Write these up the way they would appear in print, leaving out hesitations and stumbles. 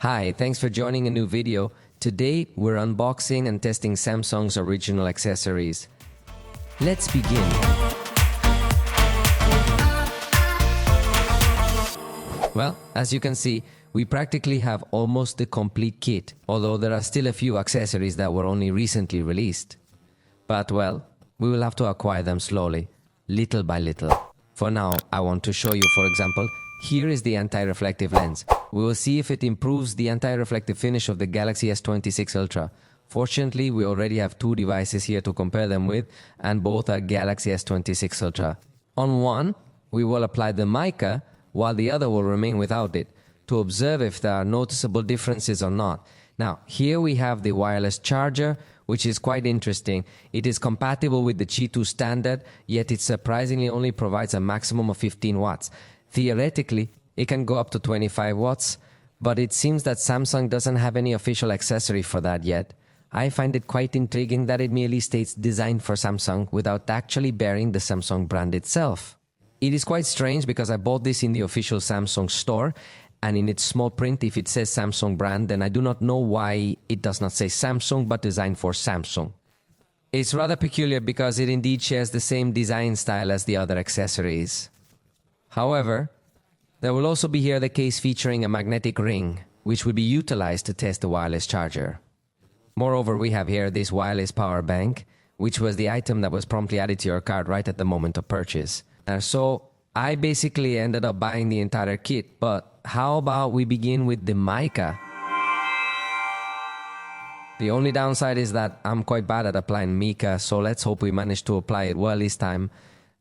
Hi, thanks for joining a new video. Today we're unboxing and testing Samsung's original accessories. Let's begin. Well, as you can see, we practically have almost the complete kit, although there are still a few accessories that were only recently released. But well, we will have to acquire them slowly, little by little. For now, I want to show you, for example, here is the anti-reflective lens. We will see if it improves the anti-reflective finish of the Galaxy S26 Ultra. Fortunately, we already have two devices here to compare them with, and both are Galaxy S26 Ultra. On one, we will apply the mica, while the other will remain without it, to observe if there are noticeable differences or not. Now, here we have the wireless charger, which is quite interesting. It is compatible with the Qi 2 standard, yet it surprisingly only provides a maximum of 15 watts. Theoretically, it can go up to 25 watts, but it seems that Samsung doesn't have any official accessory for that yet. I find it quite intriguing that it merely states designed for Samsung without actually bearing the Samsung brand itself. It is quite strange because I bought this in the official Samsung store, and in its small print, if it says Samsung brand, then I do not know why it does not say Samsung but designed for Samsung. It's rather peculiar because it indeed shares the same design style as the other accessories. However, there will also be here the case featuring a magnetic ring, which will be utilized to test the wireless charger. Moreover, we have here this wireless power bank, which was the item that was promptly added to your cart right at the moment of purchase. So I basically ended up buying the entire kit, but how about we begin with the mica? The only downside is that I'm quite bad at applying mica, so let's hope we manage to apply it well this time.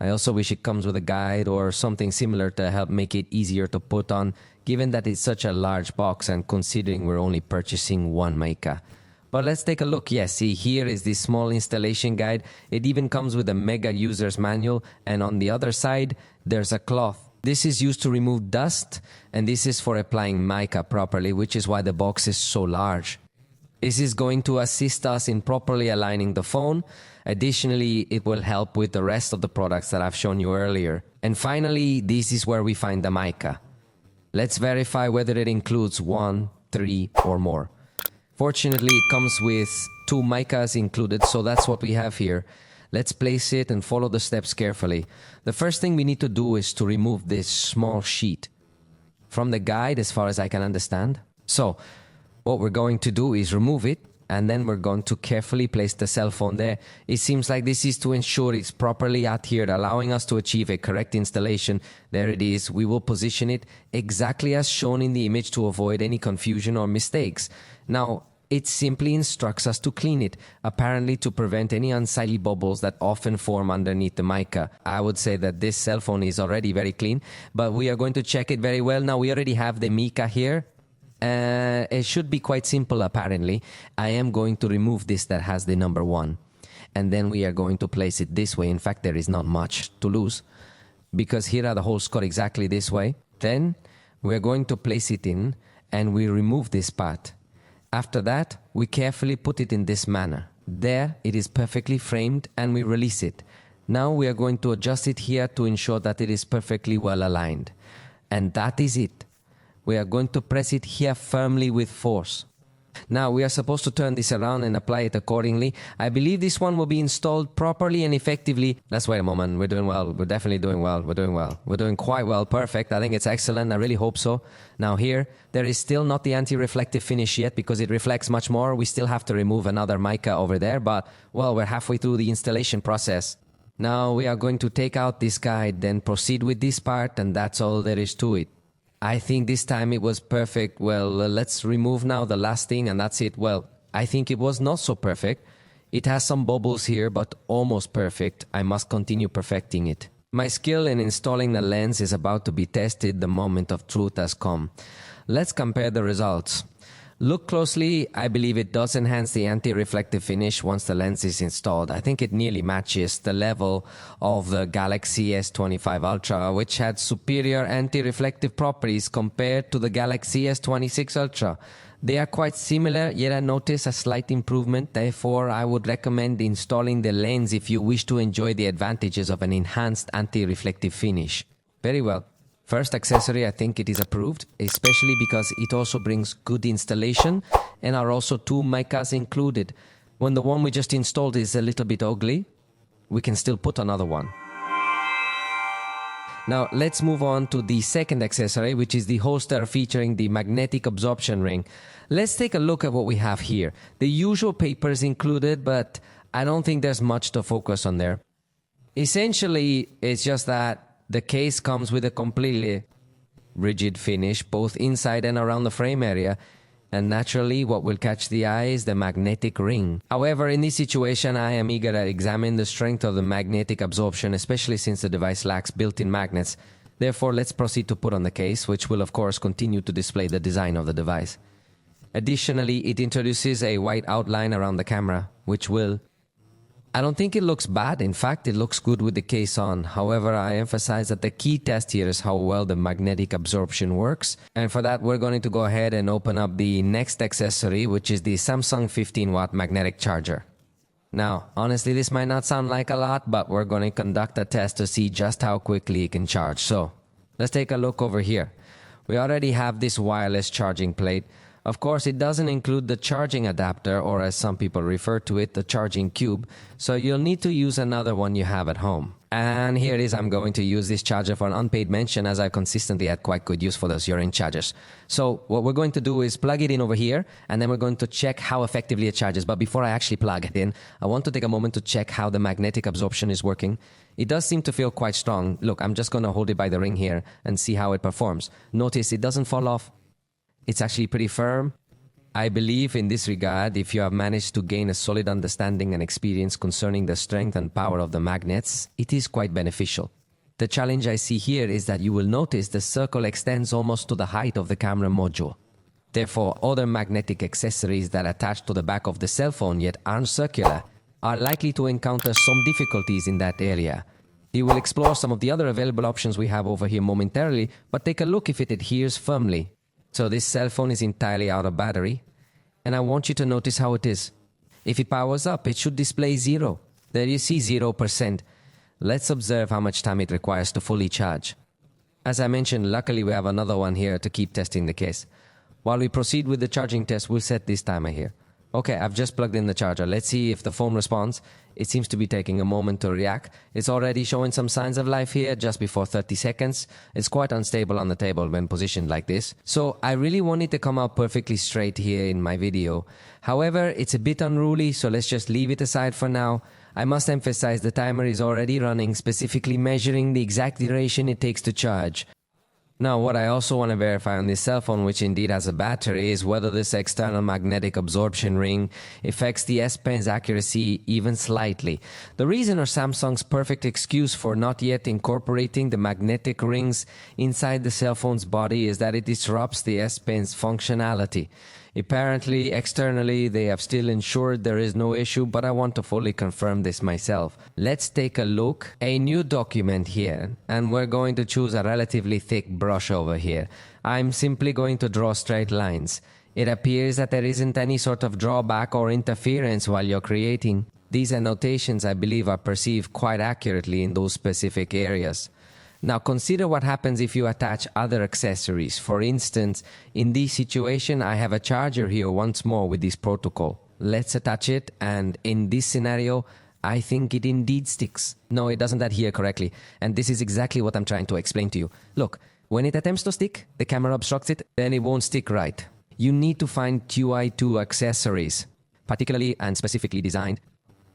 I also wish it comes with a guide or something similar to help make it easier to put on, given that it's such a large box and considering we're only purchasing one mica. But let's take a look. Yes, see, here is this small installation guide. It even comes with a mega user's manual, and on the other side, there's a cloth. This is used to remove dust, and this is for applying mica properly, which is why the box is so large. This is going to assist us in properly aligning the phone. Additionally, it will help with the rest of the products that I've shown you earlier. And finally, this is where we find the mica. Let's verify whether it includes 1, 3, or more. Fortunately, it comes with 2 micas included, so that's what we have here. Let's place it and follow the steps carefully. The first thing we need to do is to remove this small sheet from the guide, as far as I can understand. So, what we're going to do is remove it, and then we're going to carefully place the cell phone there. It seems like this is to ensure it's properly adhered, allowing us to achieve a correct installation. There it is. We will position it exactly as shown in the image to avoid any confusion or mistakes. Now, it simply instructs us to clean it, apparently to prevent any unsightly bubbles that often form underneath the mica. I would say that this cell phone is already very clean, but we are going to check it very well. Now, we already have the mica here. It should be quite simple, apparently. I am going to remove this that has the number 1. And then we are going to place it this way. In fact, there is not much to lose, because here are the holes cut exactly this way. Then we are going to place it in, and we remove this part. After that, we carefully put it in this manner. There, it is perfectly framed, and we release it. Now we are going to adjust it here to ensure that it is perfectly well aligned. And that is it. We are going to press it here firmly with force. Now we are supposed to turn this around and apply it accordingly. I believe this one will be installed properly and effectively. Let's wait a moment. We're doing well. We're definitely doing well. We're doing well. We're doing quite well. Perfect. I think it's excellent. I really hope so. Now here, there is still not the anti-reflective finish yet because it reflects much more. We still have to remove another mica over there, but well, we're halfway through the installation process. Now we are going to take out this guide, then proceed with this part, and that's all there is to it. I think this time it was perfect. Well, let's remove now the last thing, and that's it. Well, I think it was not so perfect. It has some bubbles here, but almost perfect. I must continue perfecting it. My skill in installing the lens is about to be tested. The moment of truth has come. Let's compare the results. Look closely. I believe it does enhance the anti-reflective finish once the lens is installed. I think it nearly matches the level of the Galaxy S25 Ultra, which had superior anti-reflective properties compared to the Galaxy S26 Ultra. They are quite similar, yet I notice a slight improvement. Therefore, I would recommend installing the lens if you wish to enjoy the advantages of an enhanced anti-reflective finish. Very well. First accessory, I think it is approved, especially because it also brings good installation and are also two micas included. When the one we just installed is a little bit ugly, we can still put another one. Now let's move on to the second accessory, which is the holster featuring the magnetic absorption ring. Let's take a look at what we have here. The usual paper is included, but I don't think there's much to focus on there. Essentially, it's just that the case comes with a completely rigid finish, both inside and around the frame area. And naturally, what will catch the eye is the magnetic ring. However, in this situation, I am eager to examine the strength of the magnetic absorption, especially since the device lacks built-in magnets. Therefore, let's proceed to put on the case, which will of course continue to display the design of the device. Additionally, it introduces a white outline around the camera, which will... I don't think it looks bad. In fact, it looks good with the case on. However, I emphasize that the key test here is how well the magnetic absorption works. And for that, we're going to go ahead and open up the next accessory, which is the Samsung 15-watt magnetic charger. Now, honestly, this might not sound like a lot, but we're going to conduct a test to see just how quickly it can charge. So, let's take a look over here. We already have this wireless charging plate. Of course, it doesn't include the charging adapter, or as some people refer to it, the charging cube, so you'll need to use another one you have at home. And here it is. I'm going to use this charger for an unpaid mention, as I consistently had quite good use for those urine chargers. So what we're going to do is plug it in over here, and then we're going to check how effectively it charges. But before I actually plug it in, I want to take a moment to check how the magnetic absorption is working. It does seem to feel quite strong. Look, I'm just going to hold it by the ring here and see how it performs. Notice it doesn't fall off. It's actually pretty firm. I believe in this regard, if you have managed to gain a solid understanding and experience concerning the strength and power of the magnets, it is quite beneficial. The challenge I see here is that you will notice the circle extends almost to the height of the camera module. Therefore, other magnetic accessories that attach to the back of the cell phone yet aren't circular are likely to encounter some difficulties in that area. We will explore some of the other available options we have over here momentarily, but take a look if it adheres firmly. So this cell phone is entirely out of battery, and I want you to notice how it is. If it powers up, it should display 0. There you see 0%. Let's observe how much time it requires to fully charge. As I mentioned, luckily we have another one here to keep testing the case. While we proceed with the charging test, we'll set this timer here. Okay, I've just plugged in the charger. Let's see if the phone responds. It seems to be taking a moment to react. It's already showing some signs of life here just before 30 seconds. It's quite unstable on the table when positioned like this. So I really want it to come out perfectly straight here in my video. However, it's a bit unruly, so let's just leave it aside for now. I must emphasize the timer is already running, specifically measuring the exact duration it takes to charge. Now, what I also want to verify on this cell phone, which indeed has a battery, is whether this external magnetic absorption ring affects the S Pen's accuracy even slightly. The reason, or Samsung's perfect excuse for not yet incorporating the magnetic rings inside the cell phone's body, is that it disrupts the S Pen's functionality. Apparently, externally, they have still ensured there is no issue, but I want to fully confirm this myself. Let's take a look. A new document here, and we're going to choose a relatively thick brush over here. I'm simply going to draw straight lines. It appears that there isn't any sort of drawback or interference while you're creating. These annotations, I believe, are perceived quite accurately in those specific areas. Now consider what happens if you attach other accessories. For instance, in this situation, I have a charger here once more with this protocol. Let's attach it, and in this scenario, I think it indeed sticks. No, it doesn't adhere correctly, and this is exactly what I'm trying to explain to you. Look, when it attempts to stick, the camera obstructs it, then it won't stick right. You need to find QI2 accessories, particularly and specifically designed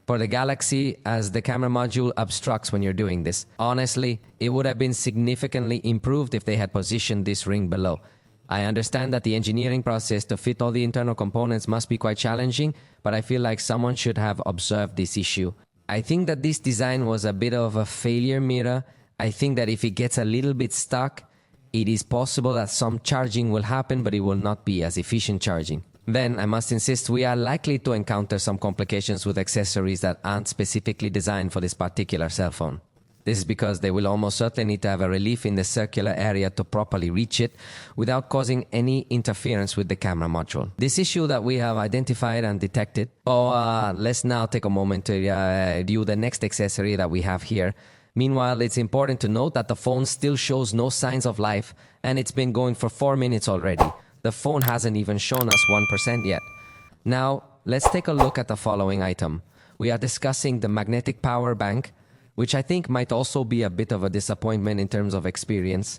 for the Galaxy, as the camera module obstructs when you're doing this. Honestly, it would have been significantly improved if they had positioned this ring below. I understand that the engineering process to fit all the internal components must be quite challenging, but I feel like someone should have observed this issue. I think that this design was a bit of a failure mirror. I think that if it gets a little bit stuck, it is possible that some charging will happen, but it will not be as efficient charging. Then, I must insist, we are likely to encounter some complications with accessories that aren't specifically designed for this particular cell phone. This is because they will almost certainly need to have a relief in the circular area to properly reach it without causing any interference with the camera module. This issue that we have identified and detected. Let's now take a moment to review the next accessory that we have here. Meanwhile, it's important to note that the phone still shows no signs of life, and it's been going for 4 minutes already. The phone hasn't even shown us 1% yet. Now, let's take a look at the following item. We are discussing the magnetic power bank, which I think might also be a bit of a disappointment in terms of experience.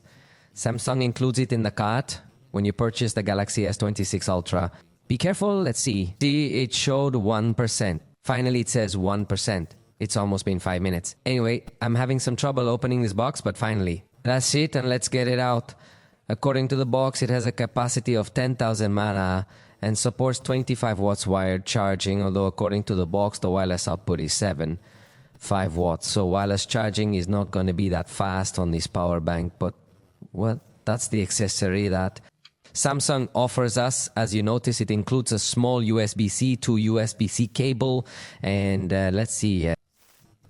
Samsung includes it in the cart when you purchase the Galaxy S26 Ultra. Be careful, let's see. See, it showed 1%. Finally, it says 1%. It's almost been 5 minutes. Anyway, I'm having some trouble opening this box, but finally. That's it, and let's get it out. According to the box, it has a capacity of 10,000 mAh and supports 25 watts wired charging, although according to the box, the wireless output is 5 watts. So wireless charging is not going to be that fast on this power bank, but, well, that's the accessory that Samsung offers us. As you notice, it includes a small USB-C to USB-C cable, and let's see.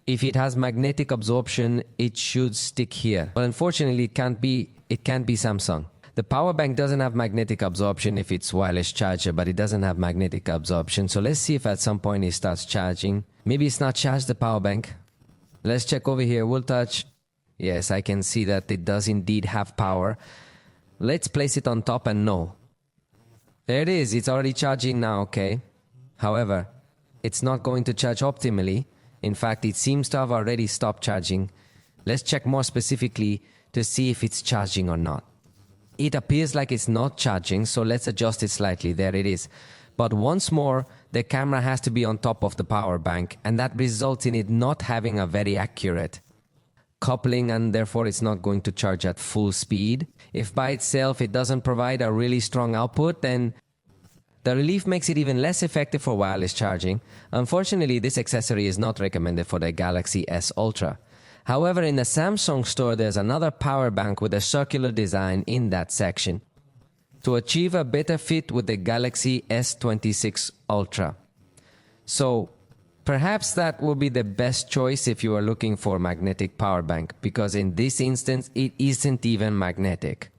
If it has magnetic absorption, it should stick here. But unfortunately, it can't be Samsung. The power bank doesn't have magnetic absorption if it's wireless charger, but it doesn't have magnetic absorption. So let's see if at some point it starts charging. Maybe it's not charged, the power bank. Let's check over here. We'll touch. Yes, I can see that it does indeed have power. Let's place it on top and no. There it is. It's already charging now, okay. However, it's not going to charge optimally. In fact, it seems to have already stopped charging. Let's check more specifically to see if it's charging or not. It appears like it's not charging, so let's adjust it slightly. There it is. But once more, the camera has to be on top of the power bank, and that results in it not having a very accurate coupling, and therefore it's not going to charge at full speed. If by itself it doesn't provide a really strong output, then the relief makes it even less effective for wireless charging. Unfortunately, this accessory is not recommended for the Galaxy S Ultra. However, in the Samsung store, there's another power bank with a circular design in that section to achieve a better fit with the Galaxy S26 Ultra. So, perhaps that will be the best choice if you are looking for a magnetic power bank, because in this instance, it isn't even magnetic.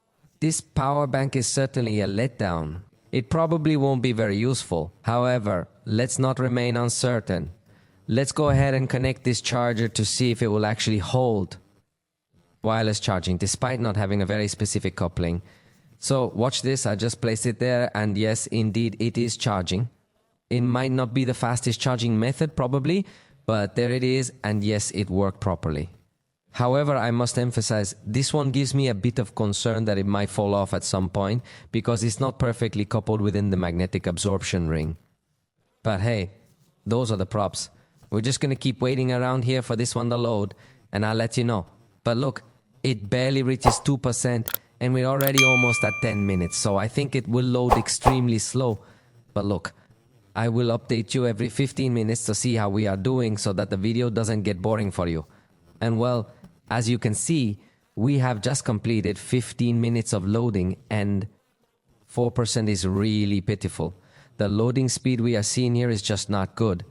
This power bank is certainly a letdown. It probably won't be very useful. However, let's not remain uncertain. Let's go ahead and connect this charger to see if it will actually hold wireless charging, despite not having a very specific coupling. So watch this, I just placed it there, and yes, indeed, it is charging. It might not be the fastest charging method, probably, but there it is, and yes, it worked properly. However, I must emphasize, this one gives me a bit of concern that it might fall off at some point, because it's not perfectly coupled within the magnetic absorption ring. But hey, those are the props. We're just going to keep waiting around here for this one to load, and I'll let you know. But look, it barely reaches 2%, and we're already almost at 10 minutes, so I think it will load extremely slow. But look, I will update you every 15 minutes to see how we are doing so that the video doesn't get boring for you. And well, as you can see, we have just completed 15 minutes of loading, and 4% is really pitiful. The loading speed we are seeing here is just not good.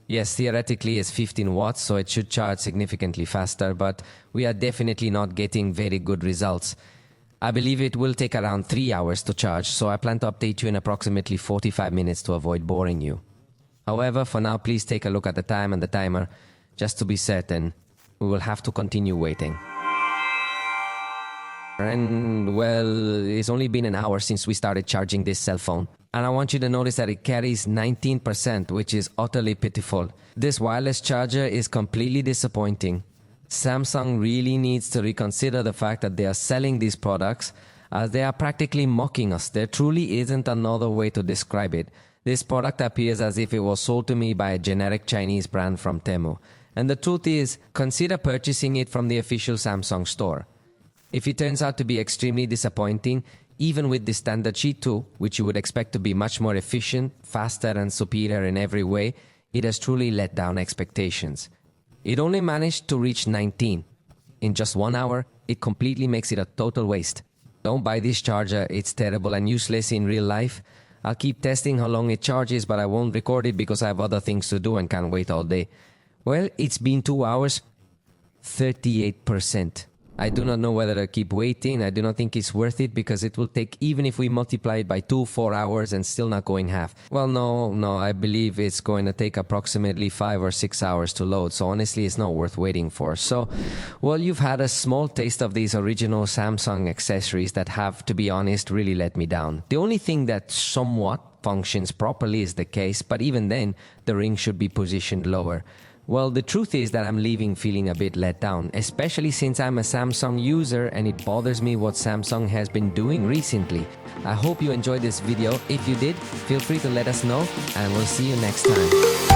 Yes, theoretically it's 15 watts, so it should charge significantly faster, but we are definitely not getting very good results. I believe it will take around 3 hours to charge, so I plan to update you in approximately 45 minutes to avoid boring you. However, for now, please take a look at the time and the timer, just to be certain. We will have to continue waiting. And well, it's only been an hour since we started charging this cell phone. And I want you to notice that it carries 19%, which is utterly pitiful. This wireless charger is completely disappointing. Samsung really needs to reconsider the fact that they are selling these products as they are practically mocking us. There truly isn't another way to describe it. This product appears as if it was sold to me by a generic Chinese brand from Temu. And the truth is, consider purchasing it from the official Samsung store. If it turns out to be extremely disappointing, even with the standard G 2, which you would expect to be much more efficient, faster and superior in every way, it has truly let down expectations. It only managed to reach 19. In just 1 hour, it completely makes it a total waste. Don't buy this charger, it's terrible and useless in real life. I'll keep testing how long it charges, but I won't record it because I have other things to do and can't wait all day. Well, it's been 2 hours, 38%. I do not know whether to keep waiting. I do not think it's worth it because it will take, even if we multiply it by 4 hours and still not going half. Well, no, I believe it's going to take approximately 5 or 6 hours to load. So honestly, it's not worth waiting for. So, well, you've had a small taste of these original Samsung accessories that have, to be honest, really let me down. The only thing that somewhat functions properly is the case, but even then, the ring should be positioned lower. Well, the truth is that I'm leaving feeling a bit let down, especially since I'm a Samsung user and it bothers me what Samsung has been doing recently. I hope you enjoyed this video. If you did, feel free to let us know and we'll see you next time.